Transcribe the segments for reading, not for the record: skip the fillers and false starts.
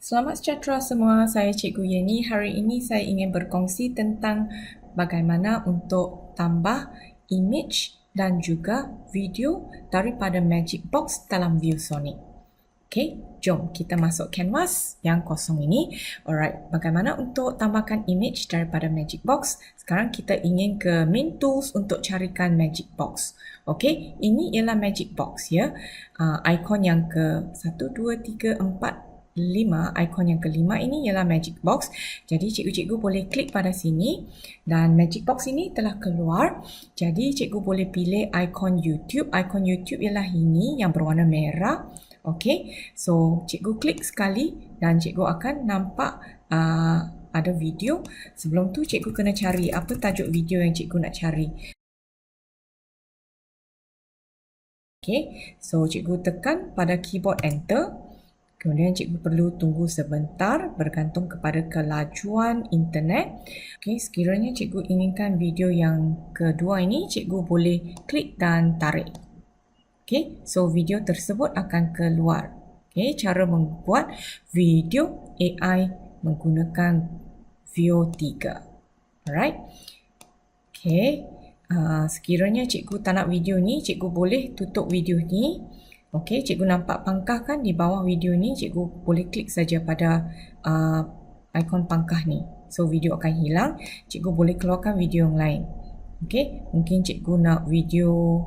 Selamat sejahtera semua, saya Cikgu Yeni. Hari ini saya ingin berkongsi tentang bagaimana untuk tambah image dan juga video daripada Magic Box dalam ViewSonic. Okey, jom kita masuk canvas yang kosong ini. Alright, bagaimana untuk tambahkan image daripada Magic Box? Sekarang kita ingin ke main tools untuk carikan Magic Box. Okey, ini ialah Magic Box ya. Ikon yang ke 1, 2, 3, 4, 5, ikon yang kelima ini ialah Magic Box. Jadi cikgu-cikgu boleh klik pada sini dan Magic Box ini telah keluar. Jadi cikgu boleh pilih ikon YouTube. Ikon YouTube ialah ini yang berwarna merah. Okey, so cikgu klik sekali dan cikgu akan nampak ada video. Sebelum tu cikgu kena cari apa tajuk video yang cikgu nak cari. Okey, so cikgu tekan pada keyboard enter. Kemudian cikgu perlu tunggu sebentar bergantung kepada kelajuan internet. Okey, sekiranya cikgu inginkan video yang kedua ini, cikgu boleh klik dan tarik. Okey, so video tersebut akan keluar. Okey, cara membuat video AI menggunakan Veo 3. Alright. Okey, sekiranya cikgu tak nak video ni, cikgu boleh tutup video ni. Okey, cikgu nampak pangkah kan di bawah video ni, cikgu boleh klik saja pada ikon pangkah ni. So video akan hilang, cikgu boleh keluarkan video yang lain. Okey, mungkin cikgu nak video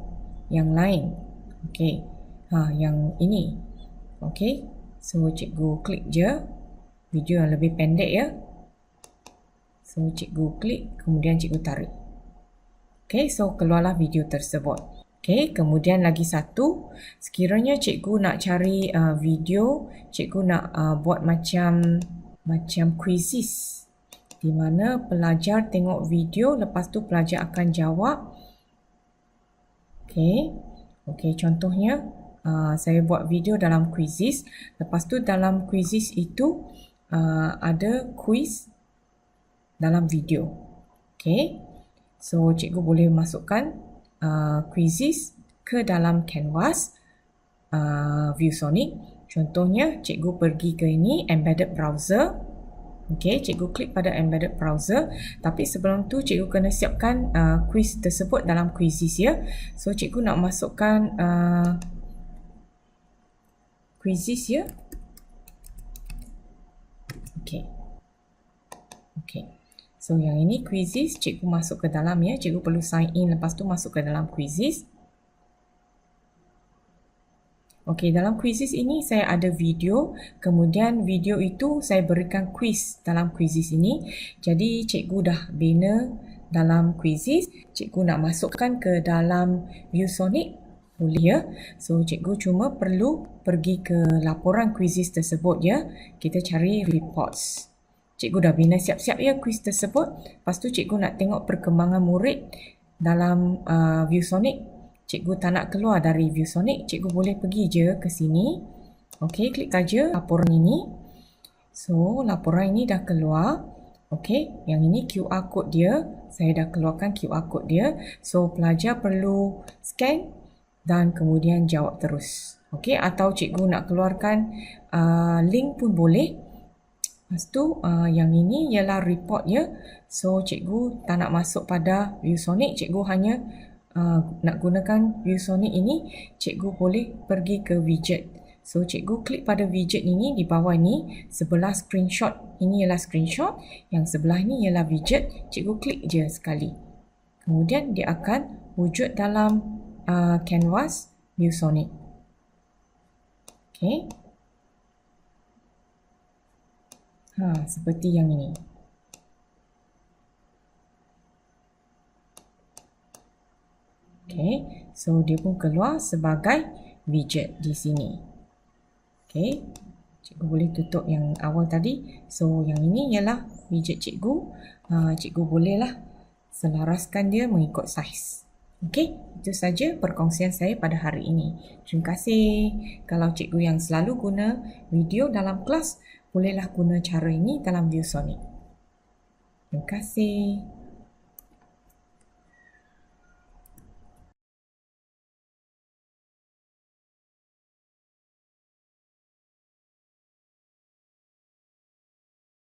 yang lain. Okey, yang ini. Okey, so cikgu klik je video yang lebih pendek ya. So cikgu klik, kemudian cikgu tarik. Okey, so keluarlah video tersebut. Okey, kemudian lagi satu, sekiranya cikgu nak cari video, cikgu nak buat macam quizzes di mana pelajar tengok video, lepas tu pelajar akan jawab. Okey, contohnya saya buat video dalam quizzes, lepas tu dalam quizzes itu ada quiz dalam video. Okey, so cikgu boleh masukkan quizzes ke dalam canvas ViewSonic. Contohnya cikgu pergi ke ini embedded browser. Okey, cikgu klik pada embedded browser, tapi sebelum tu cikgu kena siapkan quiz tersebut dalam quizzes ya. So cikgu nak masukkan quizzes ya. Okey. So yang ini quizzes, cikgu masuk ke dalam ya. Cikgu perlu sign in, lepas tu masuk ke dalam quizzes. Okey, dalam quizzes ini saya ada video. Kemudian video itu saya berikan quiz dalam quizzes ini. Jadi cikgu dah bina dalam quizzes. Cikgu nak masukkan ke dalam ViewSonic, boleh ya. So cikgu cuma perlu pergi ke laporan quizzes tersebut ya. Kita cari reports. Cikgu dah bina siap-siap ya quiz tersebut. Lepas tu cikgu nak tengok perkembangan murid dalam ViewSonic. Cikgu tak nak keluar dari ViewSonic, cikgu boleh pergi je ke sini. Okey, klik saja laporan ini. So, laporan ini dah keluar. Okey, yang ini QR code dia. Saya dah keluarkan QR code dia. So, pelajar perlu scan dan kemudian jawab terus. Okey, atau cikgu nak keluarkan link pun boleh. Lepas tu yang ini ialah report ya. So cikgu tak nak masuk pada ViewSonic, cikgu hanya nak gunakan ViewSonic ini, cikgu boleh pergi ke widget. So cikgu klik pada widget ini di bawah ni, sebelah screenshot ini ialah screenshot, yang sebelah ni ialah widget. Cikgu klik je sekali. Kemudian dia akan wujud dalam canvas ViewSonic. Okey. Seperti yang ini. Okey, so dia pun keluar sebagai widget di sini. Okey, cikgu boleh tutup yang awal tadi. So yang ini ialah widget cikgu. Cikgu bolehlah selaraskan dia mengikut saiz. Okey, itu saja perkongsian saya pada hari ini. Terima kasih. Kalau cikgu yang selalu guna video dalam kelas, bolehlah guna cara ini dalam ViewSonic. Terima kasih.